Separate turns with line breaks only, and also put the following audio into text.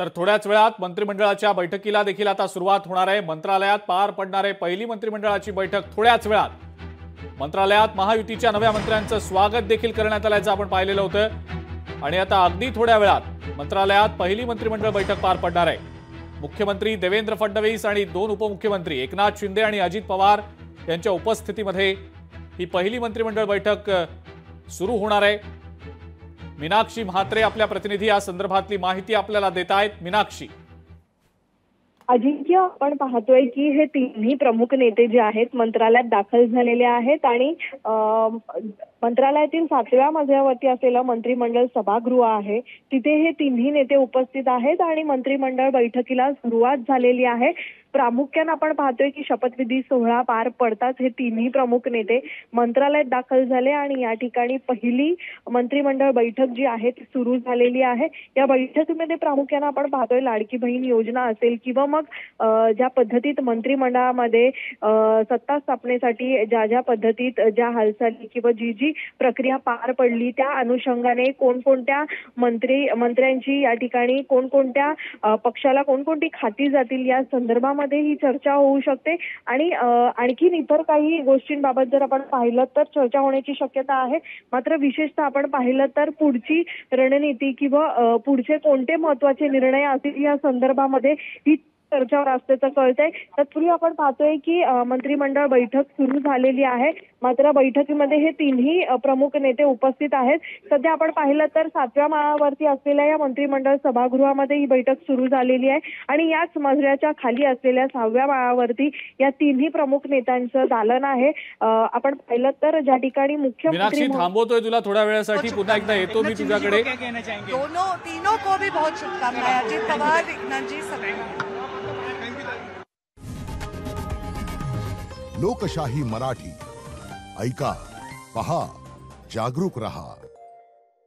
तर थोड्याच वेळात मंत्रिमंडळाच्या बैठकीला देखील आता सुरुवात होणार आहे। मंत्रालयात पार पडणार आहे पहिली मंत्रिमंडळाची बैठक। थोड्याच वेळात मंत्रालयात महायुतीच्या नव्या मंत्र्यांचं स्वागत देखील करण्यात आल्याचं आपण पाहिलेलं होतं आणि आता अगदी थोड्या वेळात मंत्रालयात पहिली मंत्रिमंडळ बैठक पार पडणार आहे। मुख्यमंत्री देवेंद्र फडणवीस आणि दोन उपमुख्यमंत्री एकनाथ शिंदे आणि अजित पवार यांच्या उपस्थितीमध्ये ही पहिली मंत्रिमंडळ बैठक सुरू होणार आहे। मीनाक्षी म्हात्रे आपल्या प्रतिनिधी या संदर्भातली माहिती आपल्याला देत आहेत। मीनाक्षी,
अजिंक्य, आपण पाहतोय की हे तिन्ही प्रमुख नेते जे आहेत मंत्रालयात दाखल झालेले आहेत आणि मंत्रालयातील 7व्या मजल्यावरती असलेलं मंत्रिमंडळ सभागृह आहे, तिथे हे तिन्ही नेते उपस्थित आहेत आणि मंत्रिमंडळ बैठकीला सुरुवात झालेली आहे। प्रामुख्याने आपण पाहतोय की शपथविधी सोहळा पार पडताच हे तिन्ही प्रमुख नेते मंत्रालयात दाखल झाले आणि या ठिकाणी पहिली मंत्रिमंडळ बैठक जी आहे ती सुरू झालेली आहे। या बैठकीमध्ये प्रामुख्याने आपण पाहतोय लाडकी बहीण योजना असेल किंवा मग ज्या पद्धतीत मंत्रिमंडळामध्ये सत्ता स्थापनेसाठी ज्या पद्धतीत ज्या हालचाली किंवा जी प्रक्रिया पार पडली त्या अनुषंगाने कोणकोणत्या मंत्र्यांची या ठिकाणी कोणकोणत्या पक्षाला कोणकोणती खाती जातील या संदर्भामध्ये ही चर्चा होऊ शकते आणि आणखीन इतर काही गोष्टींबाबत जर आपण पाहिलं तर चर्चा होण्याची शक्यता आहे। मात्र विशेषतः आपण पाहिलं तर पुढची रणनीती किंवा पुढचे कोणते महत्त्वाचे निर्णय असतील या संदर्भामध्ये ही चर्चावर असल्याचं कळतंय। तत्पूर्वी आपण पाहतोय की मंत्रिमंडळ बैठक सुरू झालेली आहे, मात्र बैठकीमध्ये हे तिन्ही प्रमुख नेते उपस्थित आहेत। सध्या आपण पाहिलं तर 7व्या माळावरती असलेल्या या मंत्रिमंडळ सभागृहामध्ये ही बैठक सुरू झालेली आहे आणि याच मजल्याच्या खाली असलेल्या 6व्या माळावरती या तिन्ही प्रमुख नेत्यांचं दालन आहे। आपण पाहिलं तर ज्या ठिकाणी
मुख्यमंत्री थांबवतोय तुला थोड्या वेळासाठी, पुन्हा एकदा येतो मी तुझ्याकडे।
तीनों को भी बहुत शुभकामनाएं। अजित पवार, एकनाथ जी, सगळ्यांना
लोकशाही मराठी ऐका, पहा, जागरूक रहा।